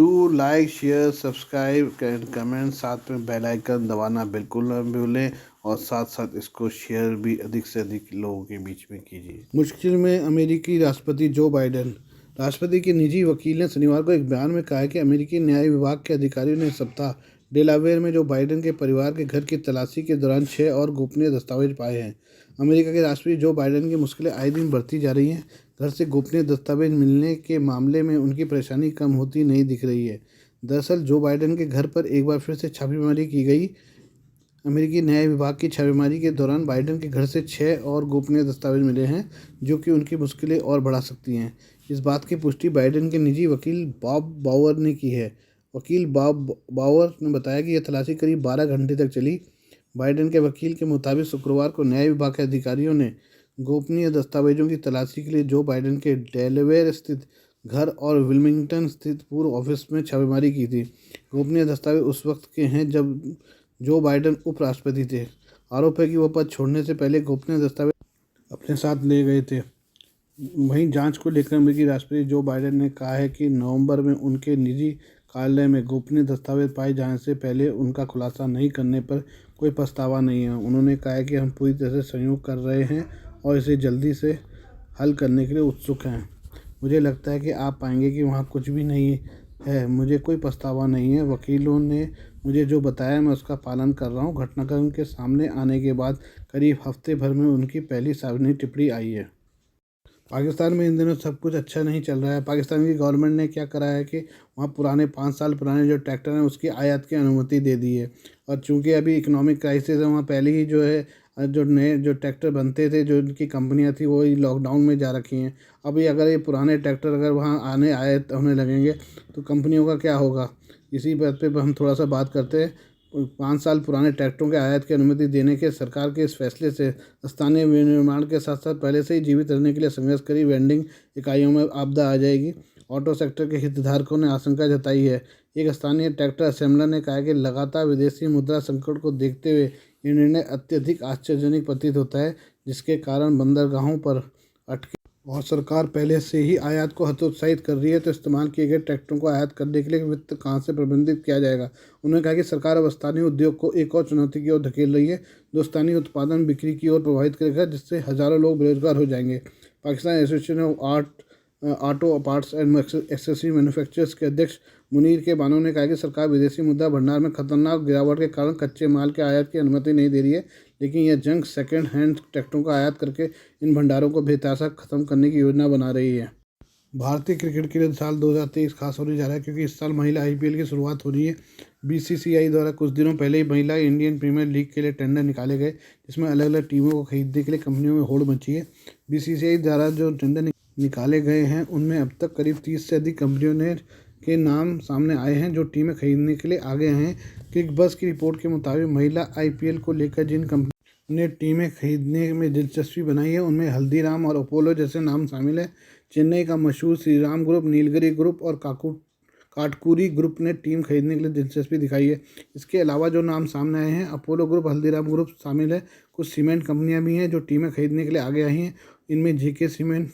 Do like share subscribe and comment, साथ में bell icon दबाना बिल्कुल न भूलें और साथ साथ इसको शेयर भी अधिक से अधिक लोगों के बीच में कीजिए। मुश्किल में अमेरिकी राष्ट्रपति जो बाइडेन। राष्ट्रपति के निजी वकील ने शनिवार को एक बयान में कहा कि अमेरिकी न्याय विभाग के अधिकारियों ने सप्ताह डेलावेयर में जो बाइडेन के परिवार के घर की तलाशी के दौरान 6 और गोपनीय दस्तावेज पाए हैं। अमेरिका के राष्ट्रपति जो बाइडेन की मुश्किलें आए दिन बढ़ती जा रही हैं। घर से गोपनीय दस्तावेज मिलने के मामले में उनकी परेशानी कम होती नहीं दिख रही है। दरअसल जो बाइडेन के घर पर एक बार फिर से छापेमारी की गई। अमेरिकी न्याय विभाग की छापेमारी के दौरान बाइडेन के घर से 6 और गोपनीय दस्तावेज मिले हैं, जो कि उनकी मुश्किलें और बढ़ा सकती हैं। इस बात की पुष्टि बाइडेन के निजी वकील बॉब बाउअर ने की है। वकील बॉब बाउअर ने बताया कि यह तलाशी करीब 12 घंटे तक चली। बाइडेन के वकील के मुताबिक शुक्रवार को न्याय विभाग के अधिकारियों ने गोपनीय दस्तावेजों की तलाशी के लिए जो बाइडेन के डेलावेयर स्थित घर और विल्मिंगटन स्थित पूर्व ऑफिस में छापेमारी की थी। गोपनीय दस्तावेज उस वक्त के हैं जब जो बाइडेन उपराष्ट्रपति थे। आरोप है कि वह पद छोड़ने से पहले गोपनीय दस्तावेज अपने साथ ले गए थे। वहीं जांच को लेकर अमेरिकी राष्ट्रपति जो बाइडेन ने कहा है कि नवंबर में उनके निजी कार्यालय में गोपनीय दस्तावेज पाए जाने से पहले उनका खुलासा नहीं करने पर कोई पछतावा नहीं है। उन्होंने कहा है कि हम पूरी तरह से सहयोग कर रहे हैं और इसे जल्दी से हल करने के लिए उत्सुक हैं। मुझे लगता है कि आप पाएंगे कि वहाँ कुछ भी नहीं है। मुझे कोई पछतावा नहीं है। वकीलों ने मुझे जो बताया मैं उसका पालन कर रहा हूँ। घटनाक्रम के सामने आने के बाद करीब हफ्ते भर में उनकी पहली सार्वजनिक टिप्पणी आई है। पाकिस्तान में इन दिनों सब कुछ अच्छा नहीं चल रहा है। पाकिस्तान की गवर्नमेंट ने क्या करा है कि वहाँ पुराने 5 साल पुराने जो ट्रैक्टर हैं उसकी आयात की अनुमति दे दी है। और चूंकि अभी इकोनॉमिक क्राइसिस है, वहाँ पहले ही जो है जो नए जो ट्रैक्टर बनते थे, जो उनकी कंपनियाँ थी, वो लॉकडाउन में जा रखी हैं। अभी अगर ये पुराने ट्रैक्टर अगर वहाँ आने आयात होने लगेंगे तो कंपनियों का क्या होगा। इसी बात पे हम थोड़ा सा बात करते हैं। 5 साल पुराने ट्रैक्टरों के आयात की अनुमति देने के सरकार के इस फैसले से स्थानीय विनिर्माण के साथ साथ पहले से ही जीवित रहने के लिए संघर्ष करी वेंडिंग इकाइयों में आपदा आ जाएगी। ऑटो सेक्टर के हितधारकों ने आशंका जताई है। एक स्थानीय ट्रैक्टर असेंबलर ने कहा कि लगातार विदेशी मुद्रा संकट को देखते हुए ये निर्णय अत्यधिक आश्चर्यजनक प्रतीत होता है, जिसके कारण बंदरगाहों पर अटके और सरकार पहले से ही आयात को हतोत्साहित कर रही है, तो इस्तेमाल किए गए ट्रैक्टरों को आयात करने के लिए वित्त कहां से प्रबंधित किया जाएगा। उन्होंने कहा कि सरकार अब स्थानीय उद्योग को एक और चुनौती की ओर धकेल रही है, जो स्थानीय उत्पादन बिक्री की ओर प्रभावित करेगा, जिससे हज़ारों लोग बेरोजगार हो जाएंगे। Pakistan association of auto parts and accessory manufacturers के अध्यक्ष मुनीर के बानो ने कहा कि सरकार विदेशी मुद्रा भंडार में खतरनाक गिरावट के कारण कच्चे माल के आयात की अनुमति नहीं दे रही है, लेकिन यह जंग सेकेंड हैंड ट्रैक्टरों का आयात करके इन भंडारों को बेतहाशा खत्म करने की योजना बना रही है। भारतीय क्रिकेट के लिए साल 2023 खास होने जा रहा है, क्योंकि इस साल महिला IPL की शुरुआत हो रही है। BCCI द्वारा कुछ दिनों पहले ही महिला इंडियन प्रीमियर लीग के लिए टेंडर निकाले गए, जिसमें अलग अलग टीमों को खरीदने के लिए कंपनियों में होड़ मची है। BCCI द्वारा जो टेंडर निकाले गए हैं उनमें अब तक करीब 30 से अधिक कंपनियों के नाम सामने आए हैं, जो टीमें खरीदने के लिए आगे हैं। क्रिकबज़ की रिपोर्ट के मुताबिक महिला IPL को लेकर जिन कंपनी ने टीमें खरीदने में दिलचस्पी बनाई है उनमें हल्दीराम और अपोलो जैसे नाम शामिल है। चेन्नई का मशहूर श्रीराम ग्रुप, नीलगिरी ग्रुप और काटकुरी ग्रुप ने टीम खरीदने के लिए दिलचस्पी दिखाई है। इसके अलावा जो नाम सामने आए हैं, अपोलो ग्रुप, हल्दीराम ग्रुप शामिल है। कुछ सीमेंट कंपनियां भी हैं जो टीमें खरीदने के लिए आगे आई हैं। इनमें JK सीमेंट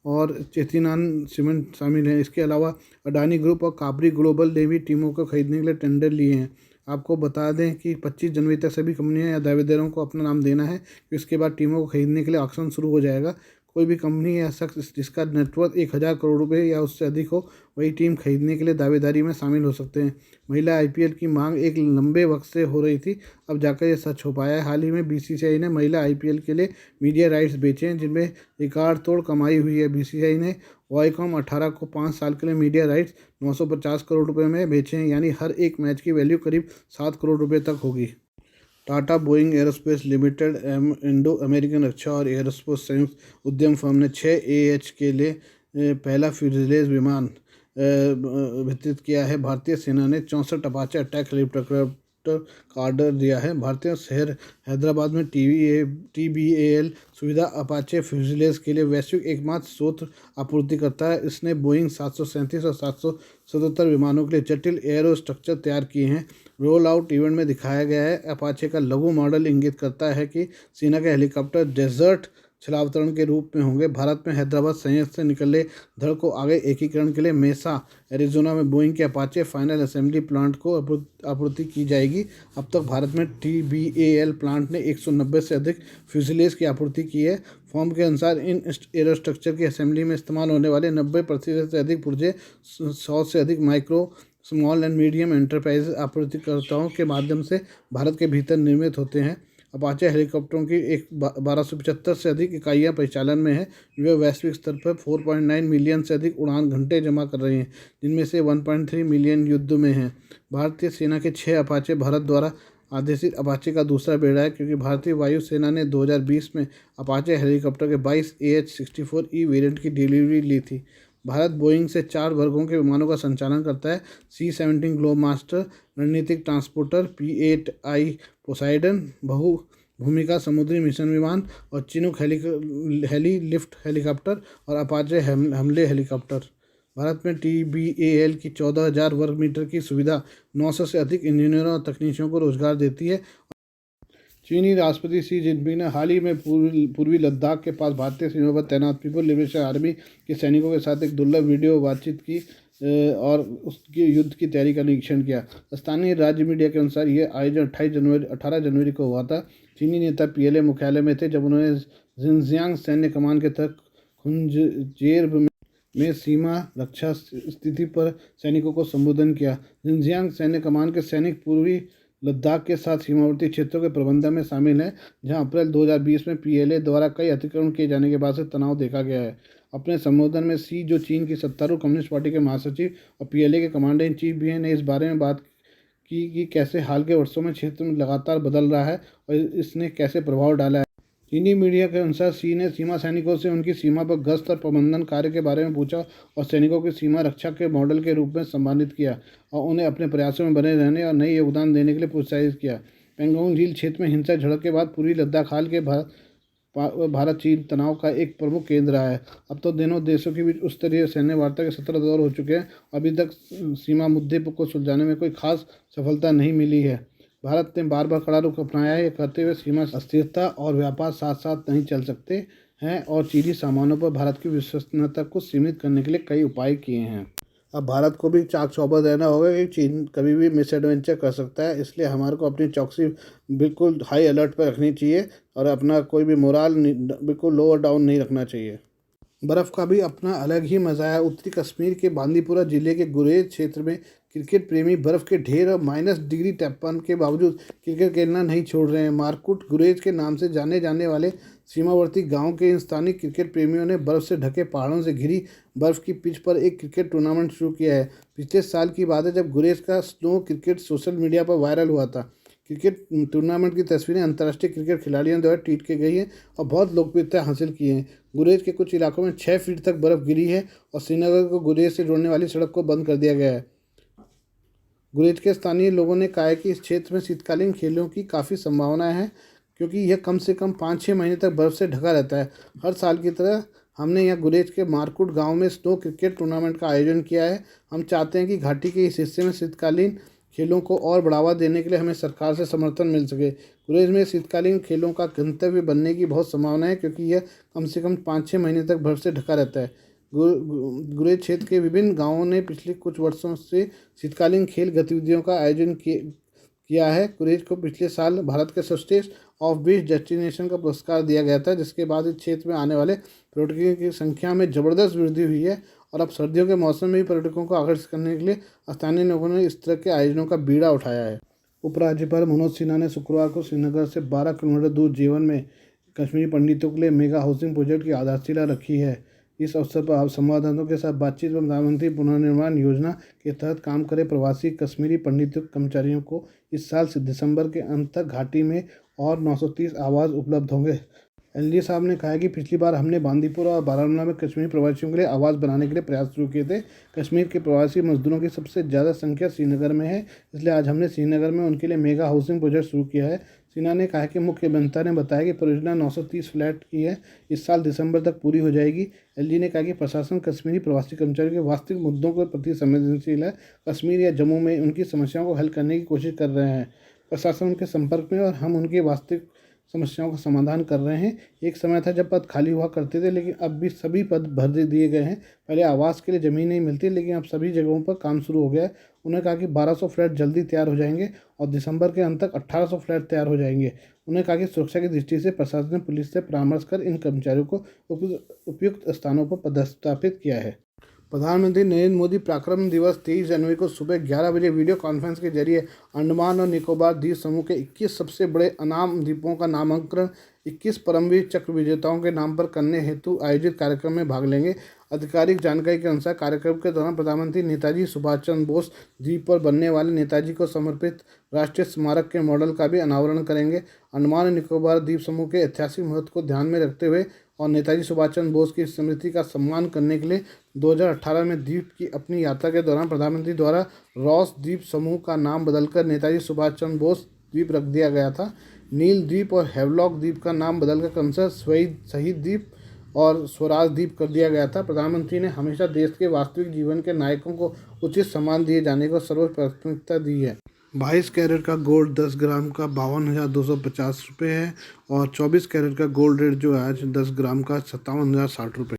और चेतिनान सीमेंट शामिल है। इसके अलावा अडानी ग्रुप और काबरी ग्लोबल ने भी टीमों को खरीदने के लिए टेंडर लिए हैं। आपको बता दें कि 25 जनवरी तक सभी कंपनियां या दावेदारों को अपना नाम देना है। इसके बाद टीमों को खरीदने के लिए ऑक्शन शुरू हो जाएगा। कोई भी कंपनी या शख्स जिसका नेटवर्थ 1000 करोड़ रुपए या उससे अधिक हो, वही टीम खरीदने के लिए दावेदारी में शामिल हो सकते हैं। महिला IPL की मांग एक लंबे वक्त से हो रही थी, अब जाकर ये सच हो पाया है। हाल ही में BCCI ने महिला IPL के लिए मीडिया राइट्स बेचे हैं, जिनमें रिकॉर्ड तोड़ कमाई हुई है। BCCI ने वाईकॉम 18 को 5 साल के लिए मीडिया राइट्स 950 करोड़ रुपए में बेचे हैं, यानी हर एक मैच की वैल्यू करीब 7 करोड़ रुपए तक होगी। Tata Boeing Aerospace Limited Indo American रक्षा और एरोस्पेस संयुक्त उद्यम फर्म ने 6 AH के लिए पहला फ्यूजलेज विमान वितरित किया है। भारतीय सेना ने 64 अपाचे अटैक हेलीकॉप्टर का ऑर्डर दिया है। भारतीय शहर हैदराबाद में TBAL सुविधा अपाचे फ्यूजलेज के लिए वैश्विक एकमात्र स्रोत आपूर्ति करता है। इसने बोइंग 737 और 777 विमानों के लिए जटिल एयरो स्ट्रक्चर तैयार किए हैं। रोल आउट इवेंट में दिखाया गया है। अपाचे का लघु मॉडल इंगित करता है कि सेना के हेलीकॉप्टर डेजर्ट छलावतरण के रूप में होंगे। भारत में हैदराबाद संयंत्र से निकले धड़ को आगे एकीकरण के लिए मेसा एरिजोना में बोइंग के अपाचे फाइनल असेंबली प्लांट को आपूर्ति की जाएगी। अब तक भारत में TBAL प्लांट ने 190 से अधिक फ्यूजलेज की आपूर्ति की है। फॉर्म के अनुसार इन एरोस्ट्रक्चर की असेंबली में इस्तेमाल होने वाले 90% से अधिक पुर्जे 100 से अधिक micro small and medium enterprise आपूर्तिकर्ताओं के माध्यम से भारत के भीतर निर्मित होते हैं। अपाचे हेलीकॉप्टरों की 1275 से अधिक इकाइयाँ परिचालन में है। वे वैश्विक स्तर पर 4.9 मिलियन से अधिक उड़ान घंटे जमा कर रही हैं, जिनमें से 1.3 मिलियन युद्ध में हैं। भारतीय सेना के 6 अपाचे भारत द्वारा आदेशित अपाचे का दूसरा बेड़ा है, क्योंकि भारतीय वायु सेना ने 2020 में अपाचे हेलीकॉप्टर के 22 AH-64E वेरिएंट की डिलीवरी ली थी। भारत बोइंग से 4 वर्गों के विमानों का संचालन करता है: C-17 ग्लोबमास्टर रणनीतिक ट्रांसपोर्टर, P-8I पोसाइडन बहु भूमिका समुद्री मिशन विमान और चिनूक हेली लिफ्ट हेलीकॉप्टर और अपाचे हमले हेलीकॉप्टर। भारत में TBAL की 14,000 वर्ग मीटर की सुविधा 900 से अधिक इंजीनियरों और तकनीशियों को रोजगार देती है। चीनी राष्ट्रपति शी जिनपिंग ने हाल ही में पूर्वी लद्दाख के पास भारतीय सीमा पर तैनात पीपल लिबरेशन आर्मी के सैनिकों के साथ एक दुर्लभ वीडियो बातचीत की और उसके युद्ध की तैयारी का निरीक्षण किया। स्थानीय राज्य मीडिया के अनुसार यह आयोजन 18 जनवरी को हुआ था। चीनी नेता PLA मुख्यालय में थे जब उन्होंने जिनजियांग सैन्य कमान के तहत खुंजेर में सीमा रक्षा स्थिति पर सैनिकों को संबोधन किया। जिनजियांग सैन्य कमान के सैनिक पूर्वी लद्दाख के साथ सीमावर्ती क्षेत्रों के प्रबंधन में शामिल हैं, जहां अप्रैल 2020 में PLA द्वारा कई अतिक्रमण किए जाने के बाद से तनाव देखा गया है। अपने संबोधन में शी, जो चीन की सत्तारूढ़ कम्युनिस्ट पार्टी के महासचिव और PLA के कमांडर इन चीफ भी हैं, ने इस बारे में बात की कि कैसे हाल के वर्षों में क्षेत्र में लगातार बदल रहा है और इसने कैसे प्रभाव डाला है। चीनी मीडिया के अनुसार शी ने सीमा सैनिकों से उनकी सीमा पर गश्त और प्रबंधन कार्य के बारे में पूछा और सैनिकों की सीमा रक्षा के मॉडल के रूप में सम्मानित किया और उन्हें अपने प्रयासों में बने रहने और नए योगदान देने के लिए प्रोत्साहित किया। पेंगोंग झील क्षेत्र में हिंसक झड़प के बाद पूर्वी लद्दाख हाल के भारत चीन तनाव का एक प्रमुख केंद्र रहा है। अब तो दोनों देशों के बीच उच्च स्तरीय सैन्य वार्ता के 17 दौर हो चुके हैं। अभी तक सीमा मुद्दे को सुलझाने में कोई खास सफलता नहीं मिली है। भारत ने बार बार कड़ा रुख अपनाया है, कहते हुए सीमा अस्थिरता और व्यापार साथ साथ नहीं चल सकते हैं और चीनी सामानों पर भारत की विश्वसनीयता को सीमित करने के लिए कई उपाय किए हैं। अब भारत को भी चाक चौबंद रहना होगा कि चीन कभी भी मिस एडवेंचर कर सकता है, इसलिए हमारे को अपनी चौकसी बिल्कुल हाई अलर्ट पर रखनी चाहिए और अपना कोई भी मोराल बिल्कुल लोअर डाउन नहीं रखना चाहिए। बर्फ़ का भी अपना अलग ही मज़ा है। उत्तरी कश्मीर के बांदीपुरा जिले के गुरेज क्षेत्र में क्रिकेट प्रेमी बर्फ़ के ढेर और -डिग्री तापमान के बावजूद क्रिकेट खेलना नहीं छोड़ रहे हैं। मारकुट गुरेज के नाम से जाने जाने वाले सीमावर्ती गांव के इन स्थानीय क्रिकेट प्रेमियों ने बर्फ़ से ढके पहाड़ों से घिरी बर्फ़ की पिच पर एक क्रिकेट टूर्नामेंट शुरू किया है। पिछले साल की बात है जब गुरेज का स्नो क्रिकेट सोशल मीडिया पर वायरल हुआ था। क्रिकेट टूर्नामेंट की तस्वीरें अंतर्राष्ट्रीय क्रिकेट खिलाड़ियों द्वारा ट्वीट की गई हैं और बहुत लोकप्रियता हासिल की है। गुरेज के कुछ इलाकों में 6 फीट तक बर्फ़ गिरी है और श्रीनगर को गुरेज से जोड़ने वाली सड़क को बंद कर दिया गया है। गुरेज के स्थानीय लोगों ने कहा है कि इस क्षेत्र में शीतकालीन खेलों की काफ़ी संभावनाएं हैं, क्योंकि यह कम से कम 5-6 महीने तक बर्फ़ से ढका रहता है। हर साल की तरह हमने यहाँ गुरेज के मारकुट गांव में स्नो क्रिकेट टूर्नामेंट का आयोजन किया है। हम चाहते हैं कि घाटी के इस हिस्से में शीतकालीन खेलों को और बढ़ावा देने के लिए हमें सरकार से समर्थन मिल सके। गुरेज में शीतकालीन खेलों का गंतव्य बनने की बहुत संभावना है, क्योंकि यह कम से कम 5-6 महीने तक बर्फ़ से ढका रहता है। गुरेज क्षेत्र के विभिन्न गांवों ने पिछले कुछ वर्षों से शीतकालीन खेल गतिविधियों का आयोजन किया है। गुरेज को पिछले साल भारत के सर्वश्रेष्ठ ऑफ बीच डेस्टिनेशन का पुरस्कार दिया गया था, जिसके बाद इस क्षेत्र में आने वाले पर्यटकों की संख्या में ज़बरदस्त वृद्धि हुई है और अब सर्दियों के मौसम में भी पर्यटकों को आकर्षित करने के लिए स्थानीय लोगों ने इस तरह के आयोजनों का बीड़ा उठाया है। उपराज्यपाल मनोज सिन्हा ने शुक्रवार को श्रीनगर से 12 किलोमीटर दूर जेवन में कश्मीरी पंडितों के लिए मेगा हाउसिंग प्रोजेक्ट की आधारशिला रखी है। इस अवसर पर संवाददाताओं के साथ बातचीत में प्रधानमंत्री पुनर्निर्माण योजना के तहत काम करे प्रवासी कश्मीरी पंडितों कर्मचारियों को इस साल दिसंबर के अंत तक घाटी में और 930 आवास उपलब्ध होंगे। LG साहब ने कहा कि पिछली बार हमने बांदीपुरा और बारामूला में कश्मीरी प्रवासियों के लिए आवास बनाने के लिए प्रयास शुरू किए थे। कश्मीर के प्रवासी मजदूरों की सबसे ज़्यादा संख्या श्रीनगर में है, इसलिए आज हमने श्रीनगर में उनके लिए मेगा हाउसिंग प्रोजेक्ट शुरू किया है। सिन्हा ने कहा कि मुख्य अभियंता ने बताया कि परियोजना 930 फ्लैट की है, इस साल दिसंबर तक पूरी हो जाएगी। LG ने कहा कि प्रशासन कश्मीरी प्रवासी कर्मचारियों के वास्तविक मुद्दों के प्रति संवेदनशील है। कश्मीर या जम्मू में उनकी समस्याओं को हल करने की कोशिश कर रहे हैं। प्रशासन उनके संपर्क में और हम उनकी वास्तविक समस्याओं का समाधान कर रहे हैं। एक समय था जब पद खाली हुआ करते थे, लेकिन अब भी सभी पद भर दे दिए गए हैं। पहले आवास के लिए ज़मीन नहीं मिलती, लेकिन अब सभी जगहों पर काम शुरू हो गया है। उन्होंने कहा कि 1200 फ्लैट जल्दी तैयार हो जाएंगे और दिसंबर के अंत तक 1800 फ्लैट तैयार हो जाएंगे। उन्होंने कहा कि सुरक्षा की दृष्टि से प्रशासन ने पुलिस से परामर्श कर इन कर्मचारियों को उपयुक्त स्थानों पर पदस्थापित किया है। प्रधानमंत्री नरेंद्र मोदी पराक्रम दिवस 23 जनवरी को सुबह 11 बजे वीडियो कॉन्फ्रेंस के जरिए अंडमान और निकोबार द्वीप समूह के 21 सबसे बड़े अनाम द्वीपों का नामकरण 21 परमवीर चक्र विजेताओं के नाम पर करने हेतु आयोजित कार्यक्रम में भाग लेंगे। आधिकारिक जानकारी के अनुसार कार्यक्रम के दौरान प्रधानमंत्री नेताजी सुभाष चंद्र बोस द्वीप पर बनने वाले नेताजी को समर्पित राष्ट्रीय स्मारक के मॉडल का भी अनावरण करेंगे। अंडमान और निकोबार द्वीप समूह के ऐतिहासिक महत्व को ध्यान में रखते हुए और नेताजी सुभाष चंद्र बोस की स्मृति का सम्मान करने के लिए 2018 में द्वीप की अपनी यात्रा के दौरान प्रधानमंत्री द्वारा रॉस द्वीप समूह का नाम बदलकर नेताजी सुभाष चंद्र बोस द्वीप रख दिया गया था। नील द्वीप और हैवलॉक द्वीप का नाम बदलकर क्रमशः शहीद द्वीप और स्वराज द्वीप कर दिया गया था। प्रधानमंत्री ने हमेशा देश के वास्तविक जीवन के नायकों को उचित सम्मान दिए जाने को सर्वोच्च प्राथमिकता दी है। 22 कैरेट का गोल्ड 10 ग्राम का 52,250 रुपये है और 24 कैरेट का गोल्ड रेट जो है आज 10 ग्राम का 57,060 रुपये।